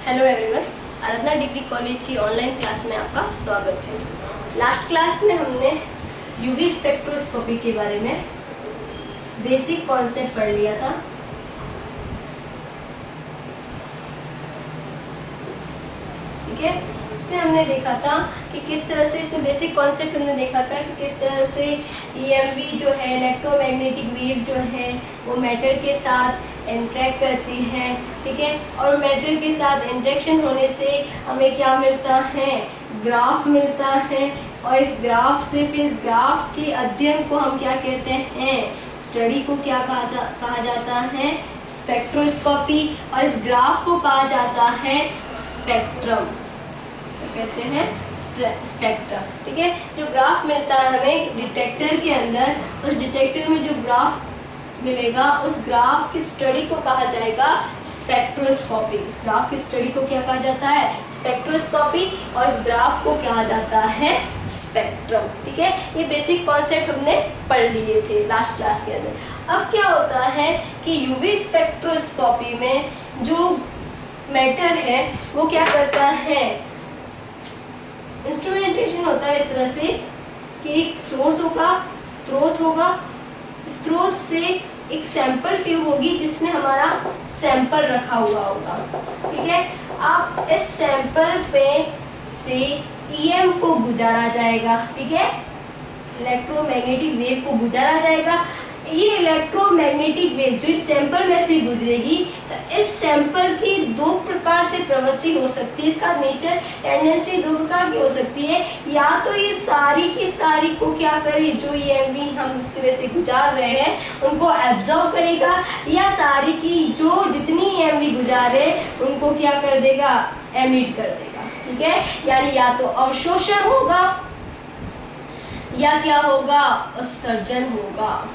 Hello everyone, आराधना degree college की online class में आपका स्वागत है। लास्ट क्लास में हमने यूवी स्पेक्ट्रोस्कोपी के बारे में बेसिक कॉन्सेप्ट पढ़ लिया था। ठीक है, इसमें हमने देखा था कि किस तरह से इसमें बेसिक कॉन्सेप्ट हमने देखा था कि किस तरह से ईएमवी जो है, इलेक्ट्रोमैग्नेटिक वेव जो है, वो मैटर के साथ इंटरेक्ट करती है। ठीक है, और मैटर के साथ इंटरेक्शन होने से हमें क्या मिलता है, ग्राफ मिलता है। और इस ग्राफ से फिर इस ग्राफ के अध्ययन को हम क्या कहते हैं, स्टडी को क्या कहा जाता है, स्पेक्ट्रोस्कोपी। और इस ग्राफ को कहा जाता है स्पेक्ट्रम, कहते हैं स्पेक्ट्रम। ठीक है, जो ग्राफ मिलता है हमें डिटेक्टर के अंदर, उस डिटेक्टर में जो ग्राफ मिलेगा उस ग्राफ की स्टडी को कहा जाएगा स्पेक्ट्रोस्कोपी। इस ग्राफ की स्टडी को क्या कहा जाता है, स्पेक्ट्रोस्कोपी। और इस ग्राफ को कहा जाता है स्पेक्ट्रम। ठीक है, ये बेसिक कॉन्सेप्ट हमने पढ़ लिए थे लास्ट क्लास के अंदर। अब क्या होता है कि यूवी स्पेक्ट्रोस्कोपी में जो मैटर है वो क्या करता है, इंस्ट्रूमेंटेशन होता है इस तरह से कि एक सोर्स होगा, स्रोत होगा, स्रोत से एक सैंपल ट्यूब होगी जिसमें हमारा सैंपल रखा हुआ होगा। ठीक है, अब इस सैंपल पे से ईएम को गुजारा जाएगा। ठीक है, इलेक्ट्रोमैग्नेटिक वेव को गुजारा जाएगा। ये इलेक्ट्रोमैग्नेटिक वेव जो इस सैंपल में से गुजरेगी, तो इस सैंपल की दो प्रकार से प्रवृत्ति हो सकती है। इसका नेचर, टेंडेंसी दो प्रकार की हो सकती है। या तो ये सारी की सारी को क्या करे, जो ईएमवी हम सिरे से गुजार रहे हैं उनको एब्जॉर्ब करेगा, या सारी की जो जितनी ईएमवी गुजारे उनको क्या कर देगा, एमिट कर देगा। ठीक है, यानी या तो अवशोषण होगा या क्या होगा, उत्सर्जन होगा।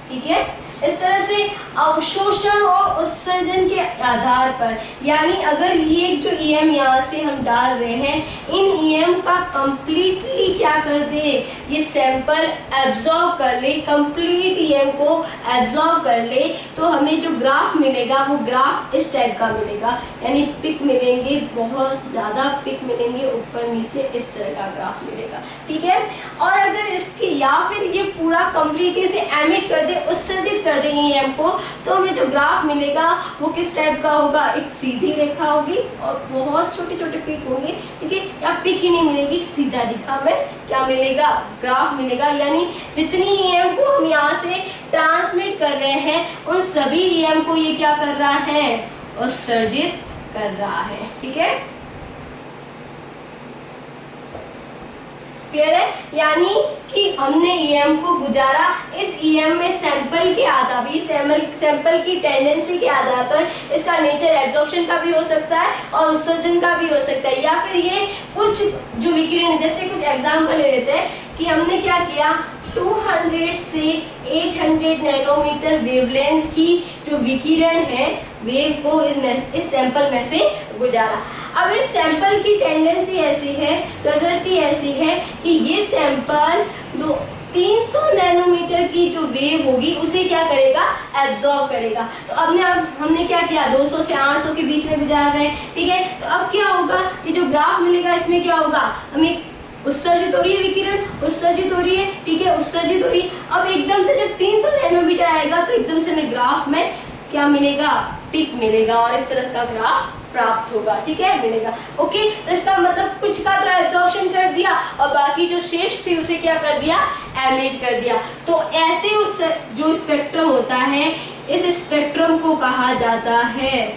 ठीक है, इस तरह से अवशोषण और उत्सर्जन के आधार पर, यानी अगर ये जो ईएम यहाँ से हम डाल रहे हैं, इन ईएम का कंप्लीटली क्या कर दे, ये सैंपल एब्जॉर्ब कर ले, कंप्लीट ईएम को एब्जॉर्ब कर ले, तो हमें जो ग्राफ मिलेगा वो ग्राफ इस टाइप का मिलेगा। यानी पिक मिलेंगे, बहुत ज़्यादा पिक मिलेंगे, ऊपर नीचे इस तरह का ग्राफ मिलेगा। ठीक है, और अगर इसकी या फिर ये पूरा कंप्लीटली से एमिट कर दे, उत्सर्जित कर देंगे ईएम को, तो हमें जो ग्राफ मिलेगा वो किस टाइप का होगा, एक सीधी रेखा होगी और बहुत छोटे छोटे पिक होंगे। ठीक है, या पिक ही नहीं मिलेगी, सीधा रेखा में क्या मिलेगा, ग्राफ मिलेगा। यानी जितनी ईएम को हम यहाँ से ट्रांसमिट कर रहे हैं उन सभी ईएम को ये क्या कर रहा है, उत्सर्जित कर रहा है। ठीक है, क्लियर है। यानी कि हमने ईएम को गुजारा, इस ईएम में सैंपल के आधार पर, सैंपल की टेंडेंसी के आधार पर इसका नेचर एब्जॉर्प्शन का भी हो सकता है और उत्सर्जन का भी हो सकता है। या फिर ये कुछ जो विकिरण, जैसे कुछ एग्जाम्पल ले लेते हैं कि हमने क्या किया, 200 से 800 नैनोमीटर वेवलेंथ की जो विकिरण है, वेव को इस सैंपल में से गुजारा। अब इस सैंपल की टेंडेंसी ऐसी है, प्रवृत्ति ऐसी है कि ये सैंपल 300 नैनोमीटर की जो वेव होगी उसे क्या करेगा, एब्जॉर्ब करेगा। तो हमने क्या किया, 200 से 800 के बीच में गुजार रहे हैं। ठीक है, तो अब क्या होगा, ये जो ग्राफ मिलेगा इसमें क्या होगा, हमें उत्सर्जित हो रही है विकिरण, उत्सर्जित हो रही है। ठीक है, उत्सर्जित हो रही है। अब एकदम से जब 300 नैनोमीटर आएगा तो एकदम से हमें ग्राफ में क्या मिलेगा, पिक मिलेगा और इस तरह का ग्राफ प्राप्त होगा। ठीक है, मिलेगा। ओके, तो इसका मतलब कुछ का तो एब्जॉर्प्शन कर दिया और बाकी जो शेष थी उसे क्या कर दिया, एमिट कर दिया। तो ऐसे उस जो स्पेक्ट्रम होता है, इस स्पेक्ट्रम को कहा जाता है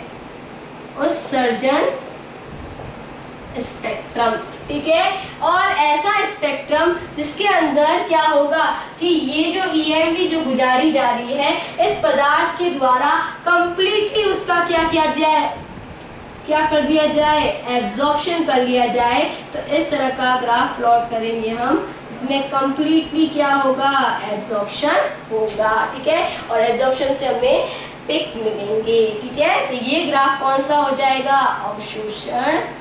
उत्सर्जन स्पेक्ट्रम। ठीक है, और ऐसा स्पेक्ट्रम जिसके अंदर क्या होगा कि ये जो ईएमवी जो गुजारी जा रही है इस पदार्थ के द्वारा कंप्लीटली उसका क्या किया जाए, क्या कर दिया जाए, एब्जॉर्प्शन कर लिया जाए। तो इस तरह का ग्राफ प्लॉट करेंगे हम, इसमें कंप्लीटली क्या होगा, एब्जॉर्प्शन होगा। ठीक है, और एब्जॉर्प्शन से हमें पिक मिलेंगे। ठीक है, तो ये ग्राफ कौन सा हो जाएगा, अवशोषण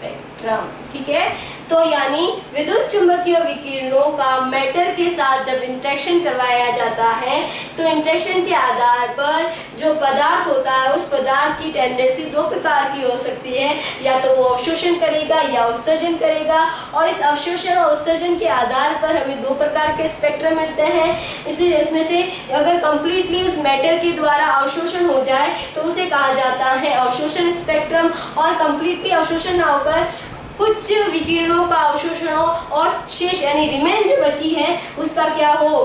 स्पेक्ट्रम। ठीक है, तो यानी विद्युत चुंबकीय विकिरणों का मैटर के साथ जब इंटरेक्शन करवाया जाता है तो इंटरेक्शन के आधार पर जो पदार्थ होता है उस पदार्थ की टेंडेंसी दो प्रकार की हो सकती है, या तो वो अवशोषण करेगा या उत्सर्जन करेगा, और इस अवशोषण और उत्सर्जन के आधार पर हमें दो प्रकार के स्पेक्ट्रम मिलते हैं। इसलिए इसमें से अगर कंप्लीटली उस मैटर के द्वारा अवशोषण हो जाए तो उसे कहा जाता है अवशोषण स्पेक्ट्रम, और कंप्लीटली अवशोषण ना होकर कुछ विकिरणों का अवशोषण हो और शेष यानी रिमेन जो बची है उसका क्या हो,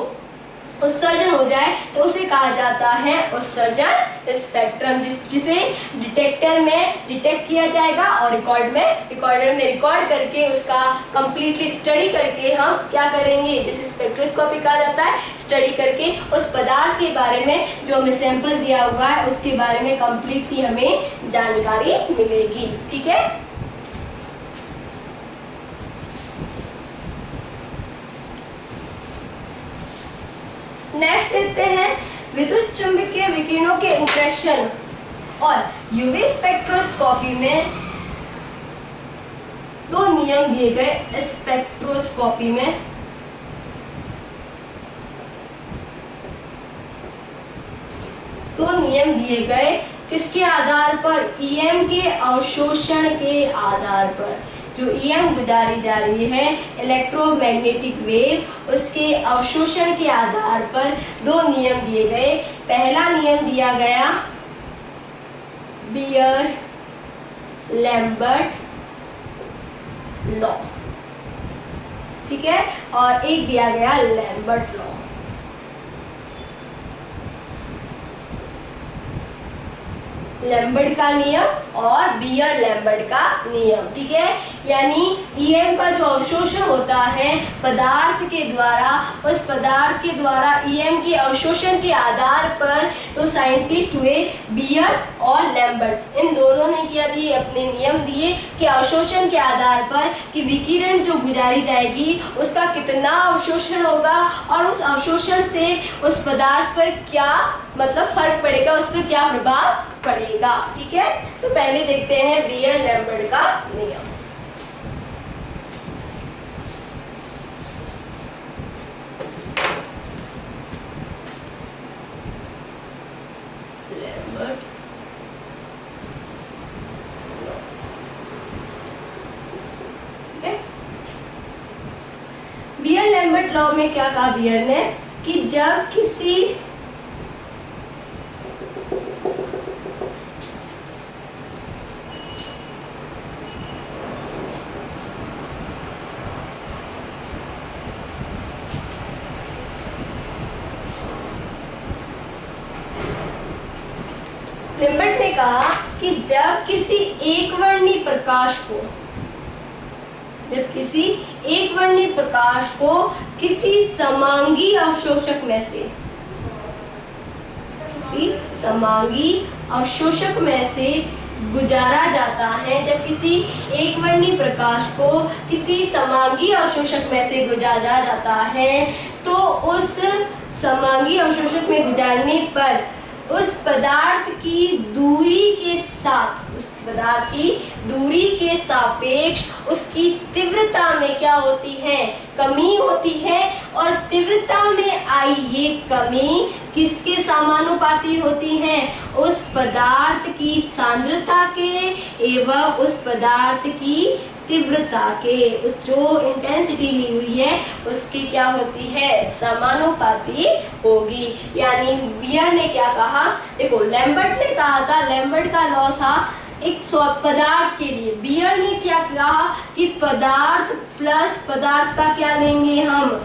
उत्सर्जन हो जाए, तो उसे कहा जाता है उत्सर्जन स्पेक्ट्रम, जिसे डिटेक्टर में डिटेक्ट किया जाएगा और रिकॉर्डर में रिकॉर्ड करके उसका कंप्लीटली स्टडी करके हम क्या करेंगे, जिसे स्पेक्ट्रोस्कोपी कहा जाता है, स्टडी करके उस पदार्थ के बारे में जो हमें सैंपल दिया हुआ है उसके बारे में कंप्लीटली हमें जानकारी मिलेगी। ठीक है, नेक्स्ट देखते हैं विद्युत चुंबकीय विकिरणों के इंटरेक्शन और यूवी स्पेक्ट्रोस्कोपी में दो नियम दिए गए। स्पेक्ट्रोस्कोपी में दो नियम दिए गए, किसके आधार पर, ईएम के अवशोषण के आधार पर। जो ईएम गुजारी जा रही है इलेक्ट्रोमैग्नेटिक वेव, उसके अवशोषण के आधार पर दो नियम दिए गए। पहला नियम दिया गया बियर लैम्बर्ट लॉ, ठीक है, और एक दिया गया लैम्बर्ट लॉ। लैम्बर्ट का नियम और बियर लैम्बर्ट का नियम। ठीक है, यानी ईएम का जो अवशोषण होता है पदार्थ के द्वारा, उस पदार्थ के द्वारा ईएम के अवशोषण के आधार पर तो साइंटिस्ट हुए बियर और लैम्बर्ट, इन दोनों ने क्या दिए, अपने नियम दिए कि अवशोषण के आधार पर कि विकिरण जो गुजारी जाएगी उसका कितना अवशोषण होगा और उस अवशोषण से उस पदार्थ पर क्या मतलब फर्क पड़ेगा, उस पर क्या प्रभाव पड़ेगा। ठीक है, तो पहले देखते हैं बियर लैम्बर्ट का नियम। बियर लैम्बर्ट लॉ में क्या कहा बियर ने कि जब किसी लैम्बर्ट ने कहा कि जब किसी एकवर्णी प्रकाश को, जब किसी एकवर्णी प्रकाश को किसी समांगी अवशोषक में से, किसी समांगी अवशोषक में से गुजारा जाता है, जब किसी एकवर्णी प्रकाश को किसी समांगी अवशोषक में से गुजारा जाता है तो उस समांगी अवशोषक में गुजारने पर उस पदार्थ की दूरी के साथ, उस पदार्थ की दूरी के सापेक्ष उसकी तीव्रता में क्या होती है, कमी होती है, और तीव्रता में आई ये कमी किसके समानुपाती होती है, उस पदार्थ की सांद्रता के एवं उस पदार्थ की तीव्रता के, उस जो इंटेंसिटी ली हुई है उसकी क्या होती है, समानुपाती होगी। यानी बियर ने क्या कहा, देखो लैम्बर्ट ने कहा था, लैम्बर्ट का लॉ था एक पदार्थ के लिए, बियर ने क्या कहा कि पदार्थ प्लस पदार्थ का क्या लेंगे हम,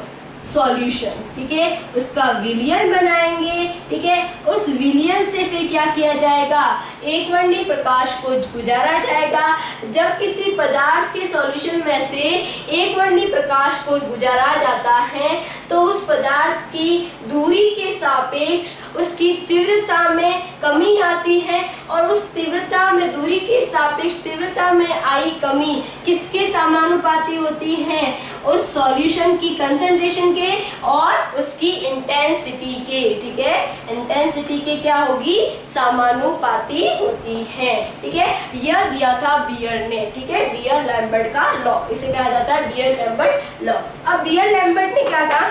सॉल्यूशन। ठीक है, उसका विलयन बनाएंगे। ठीक है, उस विलयन से फिर क्या किया जाएगा, एकवर्णी प्रकाश को गुजारा जाएगा। जब किसी पदार्थ के सॉल्यूशन में से एकवर्णी प्रकाश को गुजारा जाता है तो उस पदार्थ की दूरी के सापेक्ष उसकी तीव्रता में कमी आती है और उस तीव्रता में, दूरी के सापेक्ष तीव्रता में आई कमी किसके समानुपाती होती है? उस सॉल्यूशन की कंसंट्रेशन के और उसकी इंटेंसिटी के, ठीक है, इंटेंसिटी के क्या होगी? समानुपाती होती है, ठीक है। यह दिया था बियर ने, ठीक है, बियर लैम्बर्ट का लॉ, इसे कहा जाता है बियर लैम्बर्ट लॉ। अब बियर लैम्बर्ट ने क्या कहा?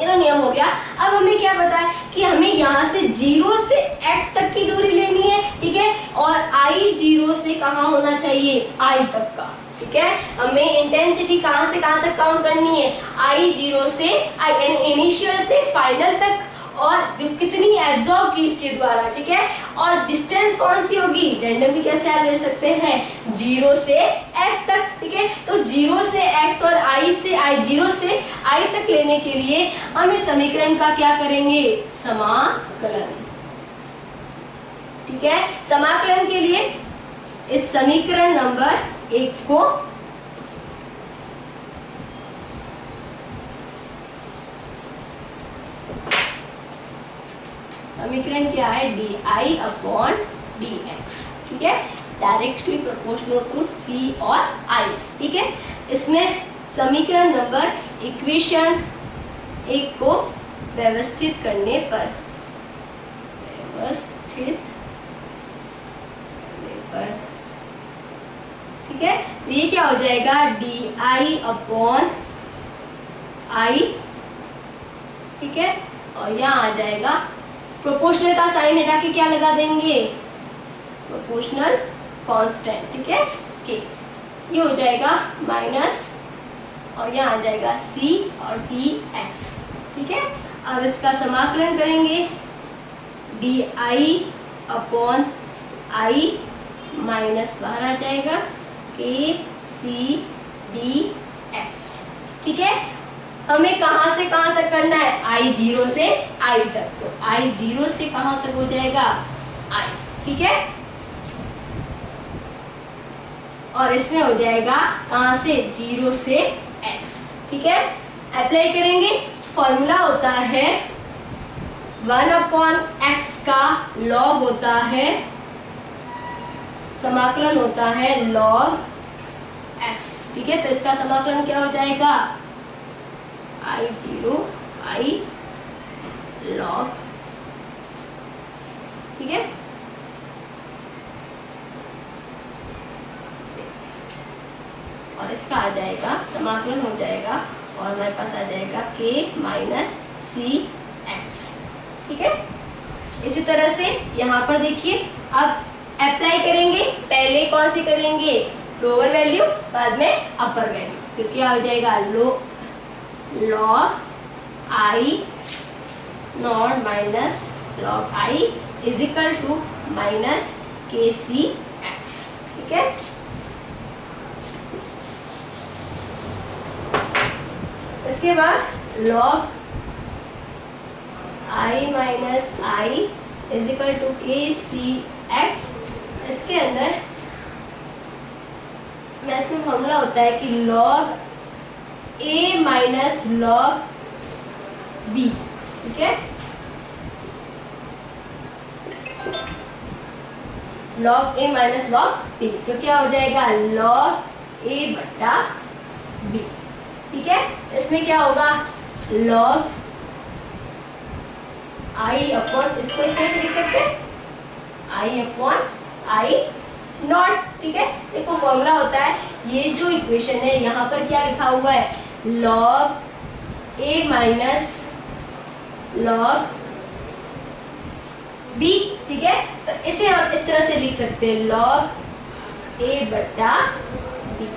ये तो नियम हो गया। अब हमें क्या पता है कि हमें यहाँ से 0 से x तक की दूरी लेनी है, ठीक है, और I 0 से कहाँ होना चाहिए? I तक का, ठीक है। हमें इंटेंसिटी कहाँ से कहाँ तक काउंट करनी है? I 0 से इनिशियल से फाइनल तक, और जो कितनी एब्जॉर्ब की इसके द्वारा, ठीक है। और डिस्टेंस कौन सी होगी? रैंडमली कैसे आप ले सकते हैं? 0 से x तक, ठीक है। तो 0 से x और I से I, 0 से I तक लेने के लिए हम इस समीकरण का क्या करेंगे? समाकलन, ठीक है। समाकलन के लिए इस समीकरण नंबर 1 को समीकरण क्या है? डी अपॉन डी एक्स, ठीक है, डायरेक्टली प्रोपोर्शनल टू सी और आई, ठीक है। इसमें समीकरण नंबर इक्वेशन 1 को व्यवस्थित करने पर, ठीक है, तो ये क्या हो जाएगा? डी आई अपॉन आई, ठीक है, और यहाँ आ जाएगा प्रोपोर्शनल का साइन हटा के क्या लगा देंगे? प्रोपोर्शनल कांस्टेंट, ठीक है, के। ये हो जाएगा माइनस, और यहाँ आ जाएगा c और dx, ठीक है। अब इसका समाकलन करेंगे, D I upon I minus बाहर आ जाएगा के सी डी एक्स, ठीक है। हमें कहाँ से कहाँ तक करना है? I 0 से I तक, तो I 0 से कहाँ तक हो जाएगा? I, ठीक है। और इसमें हो जाएगा कहाँ से? 0 से x, ठीक है। अप्लाई करेंगे, फॉर्मूला होता है 1/x का लॉग होता है, समाकलन होता है log x, ठीक है। तो इसका समाकलन क्या हो जाएगा? I 0 I log, ठीक है, और इसका आ जाएगा समाकलन हो जाएगा, और हमारे पास आ जाएगा k माइनस सी एक्स, ठीक है। इसी तरह से यहाँ पर देखिए, अब अप्लाई करेंगे, पहले कौन सी करेंगे? लोअर वैल्यू, बाद में अपर वैल्यू, तो क्या हो जाएगा? log I naught minus log I is equal to minus K C X, ठीक है। इसके बाद log I minus I is equal to K C x. इसके अंदर मैक्सिमम फॉर्मूला होता है कि log a minus log b, ठीक है, log a minus log b, तो क्या हो जाएगा? log a बटा b, ठीक है। इसमें क्या होगा? log I अपॉन, इसको इस तरह से लिख सकते हैं, I अपॉन I नॉट, ठीक है। देखो फॉर्मूला होता है, ये जो इक्वेशन है यहाँ पर क्या लिखा हुआ है? log a minus log b, ठीक है। तो इसे हम इस तरह से लिख सकते हैं, log a बटा b,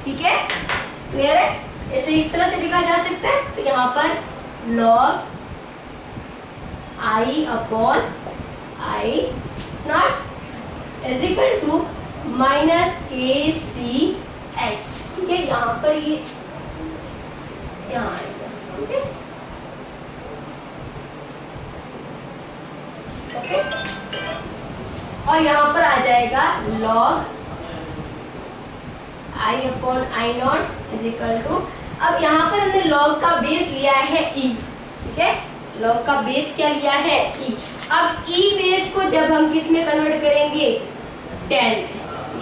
ठीक है, क्लियर है। इसे इस तरह से लिखा जा सकता है, तो यहाँ पर log I upon I not is equal to minus K C X, ठीक है। यहाँ पर ये यहाँ आएगा, ठीक है, ओके। और यहाँ पर आ जाएगा log I upon I not is equal to, अब यहाँ पर हमने log का बेस लिया है e, ठीक है, log का बेस क्या लिया है? e। अब ई बेस को जब हम किस में कन्वर्ट करेंगे, 10 में,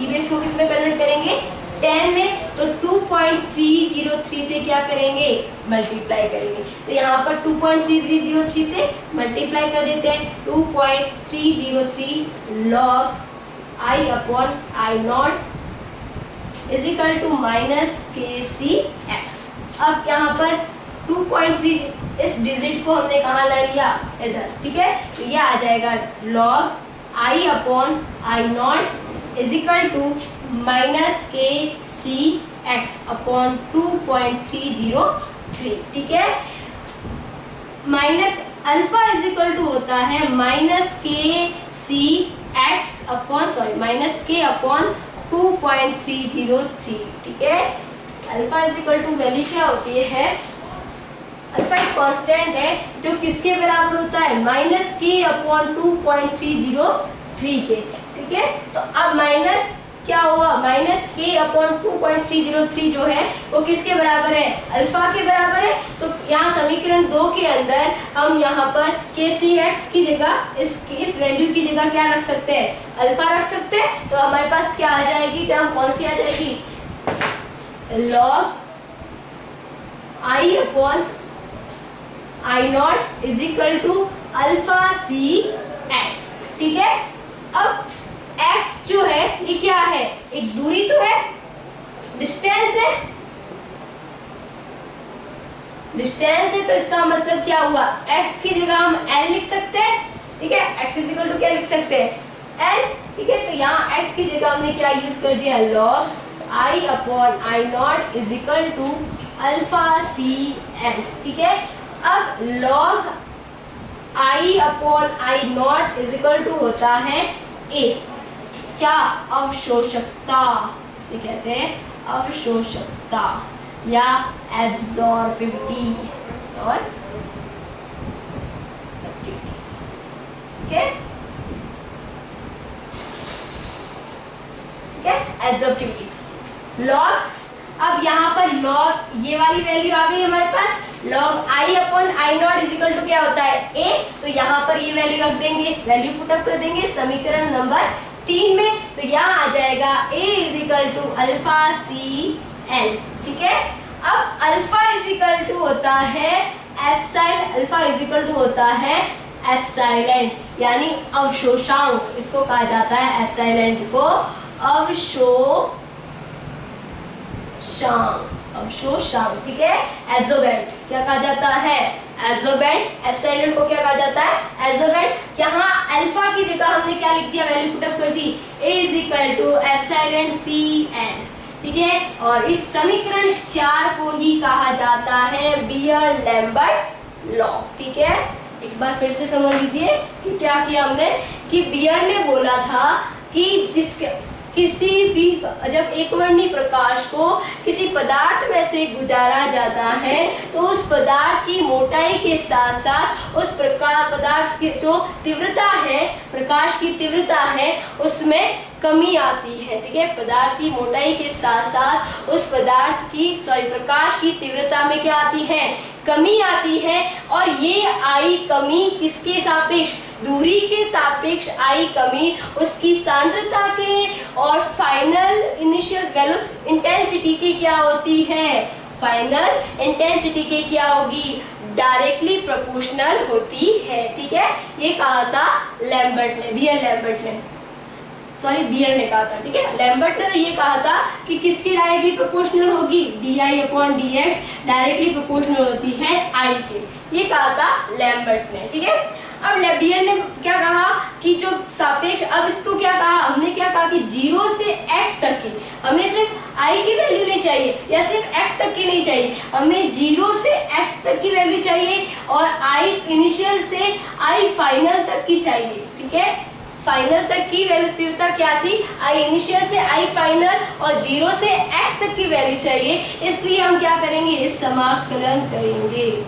ई बेस को किस में कन्वर्ट करेंगे, 10 में, तो 2.303 से क्या करेंगे, मल्टीप्लाई करेंगे। तो यहाँ पर 2.3303 से मल्टीप्लाई कर देते हैं, 2.303 log I upon I not is equal to minus KCX। अब यहाँ पर 2.3 इस डिजिट को हमने कहाँ ला लिया, इधर, ठीक है। तो ये आ जाएगा log I upon I not is equal to minus KCX upon 2.303, ठीक है। Minus alpha is equal to होता है minus KCX upon minus K upon 2.303, ठीक है। Alpha is equal to value क्या होती है, अल्फा एक कांस्टेंट है जो किसके बराबर होता है, माइनस K अपॉन 2.303 के, ठीक है। तो अब माइनस क्या हुआ, माइनस K अपॉन 2.303 जो है वो किसके बराबर है, अल्फा के बराबर है। तो यहाँ समीकरण 2 के अंदर हम यहाँ पर KCX की जगह इस वैल्यू की जगह क्या रख सकते हैं, अल्फा रख सकते हैं। तो हमारे पास क्या आ जाएगी, टर्म कौन सी आ जाएगी, log I upon I not is equal to alpha CX, ठीक है। अब x जो है ये क्या है, एक दूरी तो है, डिस्टेंस है, डिस्टेंस है, तो इसका मतलब क्या हुआ, x की जगह हम l लिख सकते हैं, ठीक है। x इज इक्वल टू क्या लिख सकते हैं, l, ठीक है। तो यहाँ x की जगह हमने क्या यूज कर दिया, log I upon I not is equal to alpha CL, ठीक है। अब log I upon I not is equal to होता है A, क्या, अवशोषकता, इसे कहते हैं अवशोषकता या एब्जॉर्बिविटी और ठीक है, ठीक है, एब्जॉर्बिविटी। लॉग, अब यहाँ पर लॉग ये वाली वैल्यू आ गई हमारे पास, log I upon I not is equal to क्या होता है, A। तो यहाँ पर ये वैल्यू रख देंगे, वैल्यू पुटअप कर देंगे समीकरण नंबर 3 में। तो यहाँ आ जाएगा A is equal to alpha CL, ठीक है। अब अल्फा इज इक्वल टू होता है epsilon, alpha is equal to होता है एप्सिलॉन यानी अवशोषांक, इसको कहा जाता है एप्सिलॉन को अवशोषांक, अवशोषांक, ठीक है। एब्जॉर्बेंट क्या कहा जाता है, एब्जॉर्बेंट, एप्सिलॉन को क्या कहा जाता है, एब्जॉर्बेंट। यहाँ अल्फा की जगह हमने क्या लिख दिया, वैल्यू पुटअप कर दी, A is equal to epsilon CL, ठीक है। और इस समीकरण 4 को ही कहा जाता है बियर लैम्बर्ट लॉ, ठीक है। एक बार फिर से समझ लीजिए कि क्या किया हमने, कि बियर ने बोला था कि किसी भी जब एकवर्णी प्रकाश को किसी पदार्थ में से गुजारा जाता है तो उस पदार्थ की मोटाई के साथ साथ उस पदार्थ की जो तीव्रता है, प्रकाश की तीव्रता है, उसमें कमी आती है, ठीक है। पदार्थ की मोटाई के साथ साथ उस पदार्थ की प्रकाश की तीव्रता में क्या आती है, कमी आती है। और ये आई कमी किसके सापेक्ष, दूरी के सापेक्ष आई कमी उसकी सांद्रता के और फाइनल इनिशियल वेलोसिटी इंटेंसिटी की क्या होती है, फाइनल इंटेंसिटी के क्या होगी, डायरेक्टली प्रोपोर्शनल होती है, ठीक है। ये कहा था लैम्बर्ट ने, बियर ने कहा था, ठीक है। लैम्बर्ट ने तो ये कहा था कि किसकी डायरेक्टली प्रोपोर्शनल होगी, DI upon DX directly proportional होती है I के, ये कहा था लैम्बर्ट ने, ठीक है। अब बियर ने क्या कहा कि जो सापेक्ष, अब इसको क्या कहा, हमने क्या कहा कि 0 से x तक की, हमें सिर्फ I की वैल्यू नहीं चाहिए या सिर्फ x तक की नहीं चाहिए, हमें 0 से x तक की वैल्यू चाहिए और I इनिशियल से I फाइनल तक की चाहिए, ठीक है। फाइनल तक की वैल्यू तीव्रता क्या थी, I इनिशियल से I फाइनल और 0 से x तक की वैल्यू चाहिए, इसलिए हम क्या करेंगे, इस समाकलन करेंगे।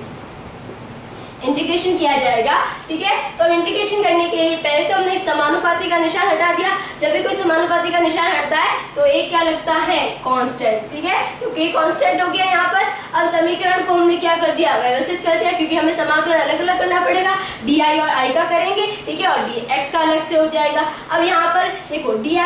इंटीग्रेशन किया जाएगा। ठीक है, तो इंटीग्रेशन करने के लिए पहले तो हमने समानुपाती का निशान हटा दिया। जब भी कोई समानुपाती का निशान हटता है तो एक क्या लगता है, कांस्टेंट। ठीक है, तो k कांस्टेंट हो गया यहाँ पर। अब समीकरण को हमने क्या कर दिया, व्यवस्थित कर दिया, क्योंकि हमें समाकलन अलग अलग करना पड़ेगा। डी और i का करेंगे, ठीक है, और dx का अलग से हो जाएगा। अब यहाँ पर देखो डी का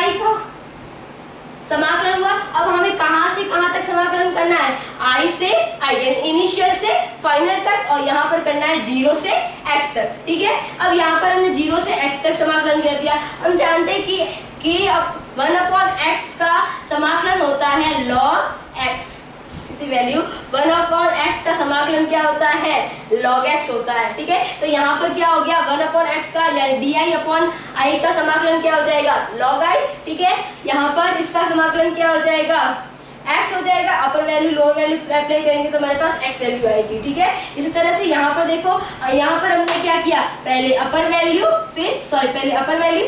समाकलन हुआ। अब हमें कहां से कहां तक समाकलन करना है, i से i यानी इनिशियल से फाइनल तक, और यहाँ पर करना है 0 से x तक। ठीक है, अब यहाँ पर हमने 0 से x तक समाकलन कर दिया। हम जानते हैं कि k 1/x का समाकलन होता है log x। किसी वैल्यू 1/x का समाकलन क्या होता है, log x होता है। ठीक है, तो यहाँ पर क्या हो गया, 1/x का यानी di/i का समाकलन क्या हो जाएगा, log i। ठीक है, यहाँ पर इसका समाकलन क्या हो जाएगा, x हो जाएगा। अपर वैल्यू लोअर वैल्यू अप्लाई करेंगे तो हमारे पास x वैल्यू आएगी। ठीक है, इसी तरह से यहाँ पर देखो, यहाँ पर हमने क्या किया, पहले अपर वैल्यू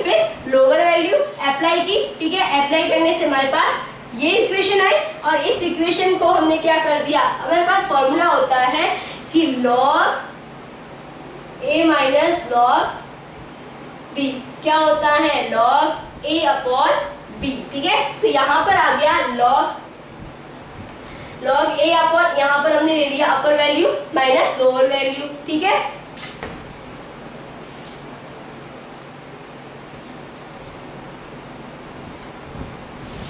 फिर लोअर वैल्यू अप्लाई की। ठीक है, अप्लाई करने से हमारे पास ये इक्वेशन आई, और इस इक्वेशन को हमने क्या कर दिया, हमारे पास फॉर्मूला होता है कि log a minus log b क्या होता है, log a/b। ठीक है, तो यहाँ पर आ गया log a/ यहाँ पर हमने ले लिया अपर वैल्यू माइनस लोअर वैल्यू। ठीक है,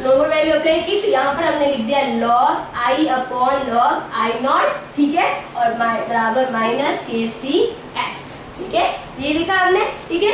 लोअर वैल्यू अप्लाई की, तो यहाँ पर हमने लिख दिया log i/log i0। ठीक है, और बराबर माइनस kcx। ठीक है, ये लिखा हमने। ठीक है,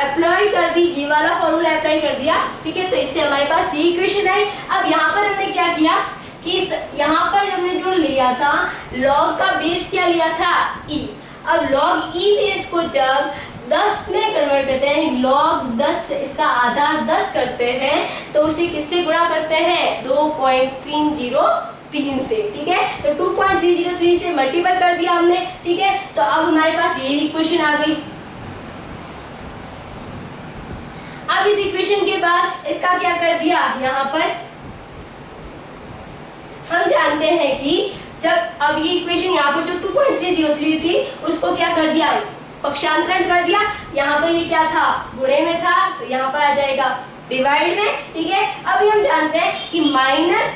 अप्लाई कर दी, ये वाला फॉर्मूला अप्लाई कर दिया। ठीक है, तो इससे हमारे पास ये इक्वेशन आई। अब यहाँ पर हमने क्या किया कि यहाँ पर हमने जो लिया था log का बेस क्या लिया था, e। अब log e बेस को जब 10 में कन्वर्ट करते हैं, log 10 इसका आधा 10 करते हैं, तो उसे किससे गुणा करते हैं, 2.303 से। ठीक है, तो 2.303 से मल्टीपल कर दिया हमने। ठीक है, तो अब हमारे पास ये इक्वेशन आ गई। अब इस इक्वेशन के बाद इसका क्या कर दिया, यहाँ पर हम जानते हैं कि जब अब ये इक्वेशन यहाँ पर जो 2.303 थी उसको क्या कर दिया, पक्षांतरण कर दिया। यहाँ पर ये क्या था, गुणे में था, तो यहाँ पर आ जाएगा डिवाइड में। ठीक है, अभी हम जानते हैं कि minus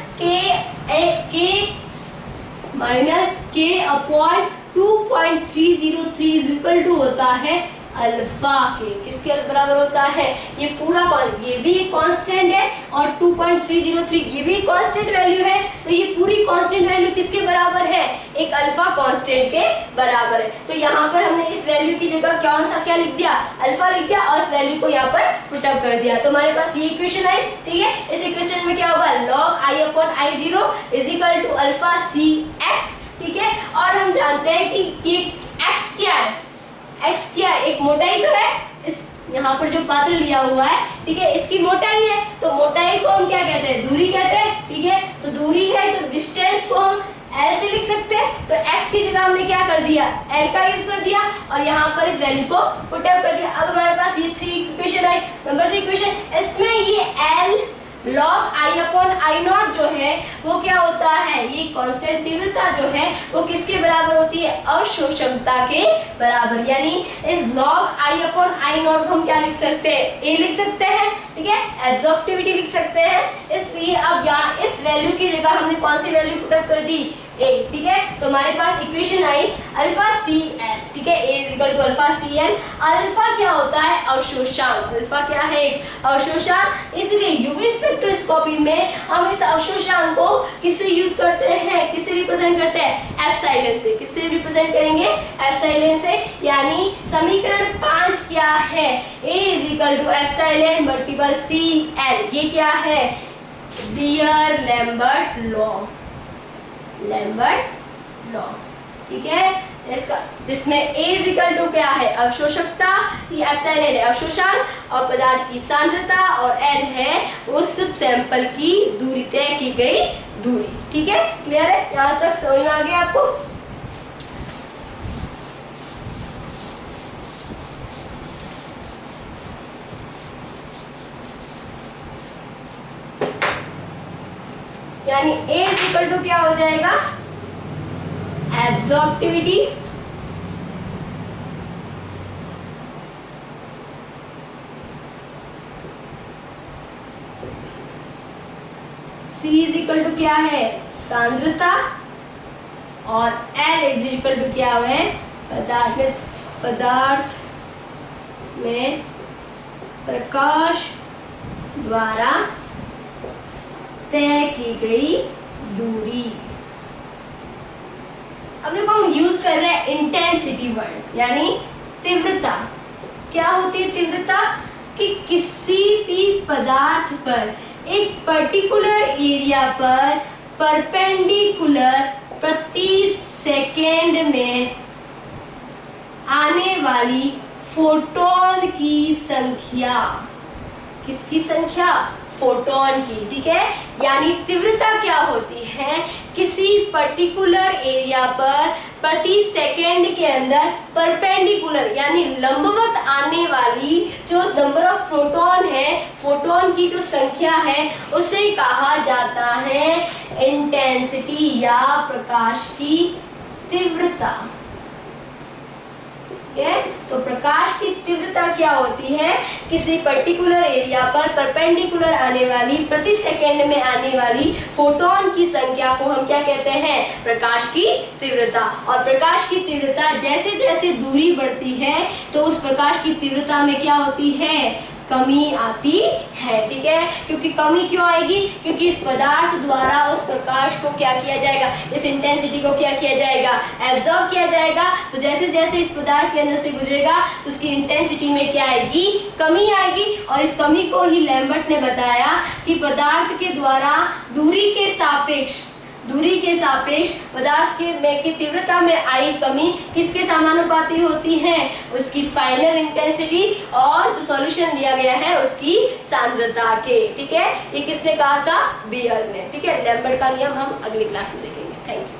k/2.303 is equal to होता है अल्फा के। किसके बराबर होता है, ये पूरा ये भी कांस्टेंट है, और 2.303 ये भी कांस्टेंट वैल्यू है, तो ये पूरी कांस्टेंट वैल्यू किसके बराबर है, एक अल्फा कांस्टेंट के बराबर है। तो यहाँ पर हमने इस वैल्यू की जगह कौन सा क्या लिख दिया, अल्फा लिख दिया, और इस वैल्यू को यहाँ पर पुटअप कर दिया, तो हमारे पास ये इक्वेशन आई। ठीक है, इस इक्वेशन में क्या होगा, log i/i0 is equal to alpha cx। ठीक है, और हम जानते हैं कि ये x क्या है, x क्या है, एक मोटाई तो है, इस यहाँ पर जो पात्र लिया हुआ है, ठीक है, इसकी मोटाई है, तो मोटाई को हम क्या कहते हैं, दूरी कहते हैं। ठीक है, तो दूरी है तो डिस्टेंस को हम L से लिख सकते हैं, तो x की जगह हमने क्या कर दिया, L का यूज कर दिया, और यहाँ पर इस वैल्यू को पुट अप कर दिया। अब हमारे पास ये 3 इक्वेशन आई। नंबर 3 इक्वेशन, इसमें ये L log i/i0 जो है वो क्या होता है, ये कांस्टेंट तीव्रता जो है वो किसके बराबर होती है, अवशोषकता के बराबर। यानी इस log i/i0 को हम क्या लिख सकते हैं, a लिख सकते हैं। ठीक है, एब्जॉर्प्टिविटी लिख सकते हैं। इसलिए अब यहाँ इस वैल्यू की जगह हमने कौन सी वैल्यू पुट अप कर दी, a। ठीक है, तो हमारे पास इक्वेशन आई अल्फा cl। ठीक है, a is equal to alpha cl। Alpha क्या होता है, अवशोषांक। अल्फा क्या है, एक अवशोषांक। इसलिए यूवी स्पेक्ट्रोस्कोपी में हम इस अवशोषांक को किससे यूज करते हैं, किससे रिप्रेजेंट करते हैं, एप्सिलॉन से। किससे रिप्रेजेंट करेंगे, एप्सिलॉन से। यानी समीकरण 5 क्या है, a is equal to epsilon multiple cl। ये क्या है, बियर लैम्बर्ट लॉ। ठीक है, इसका जिसमें a इज इक्वल टू क्या है, अवशोषकता, एप्सिलॉन है अवशोषांक, और पदार्थ की सांद्रता, और l है उस सैंपल की दूरी, तय की गई दूरी। ठीक है, क्लियर है, यहाँ तक समझ में आ गया आपको। यानी a इज इक्वल टू क्या हो जाएगा, एब्जॉर्प्टिविटी इज इक्वल टू क्या है, सांद्रता, और L इज इक्वल टू क्या है, पदार्थ में प्रकाश द्वारा तय की गई दूरी। अब देखो हम यूज कर रहे हैं इंटेंसिटी वर्ड, यानी तीव्रता। क्या होती है तीव्रता, कि किसी भी पदार्थ पर एक पर्टिकुलर एरिया पर परपेंडिकुलर प्रति सेकेंड में आने वाली फोटोन की संख्या। किसकी संख्या, फोटोन की, ठीक है। यानी तीव्रता क्या होती है, किसी पर्टिकुलर एरिया पर प्रति सेकेंड के अंदर परपेंडिकुलर यानी लंबवत आने वाली जो नंबर ऑफ फोटोन है, फोटोन की जो संख्या है, उसे कहा जाता है इंटेंसिटी या प्रकाश की तीव्रता। तो प्रकाश की तीव्रता क्या होती है, किसी पर्टिकुलर एरिया पर परपेंडिकुलर आने वाली प्रति सेकेंड में आने वाली फोटोन की संख्या को हम क्या कहते हैं, प्रकाश की तीव्रता। और प्रकाश की तीव्रता जैसे जैसे दूरी बढ़ती है तो उस प्रकाश की तीव्रता में क्या होती है, कमी आती है, ठीक है। क्योंकि कमी क्यों आएगी, क्योंकि इस पदार्थ द्वारा उस प्रकाश को क्या किया जाएगा, इस इंटेंसिटी को क्या किया जाएगा, एब्जॉर्ब किया जाएगा। तो जैसे जैसे इस पदार्थ के अंदर से गुजरेगा तो उसकी इंटेंसिटी में क्या आएगी, कमी आएगी। और इस कमी को ही लैम्बर्ट ने बताया कि पदार्थ के द्वारा दूरी के सापेक्ष पदार्थ की तीव्रता में आई कमी किसके समानुपाती होती है, उसकी फाइनल इंटेंसिटी और जो सॉल्यूशन लिया गया है उसकी सांद्रता के, ठीक है। ये किसने कहा था, बियर ने, ठीक है। लैम्बर्ट का नियम हम अगली क्लास में देखेंगे। Thank you.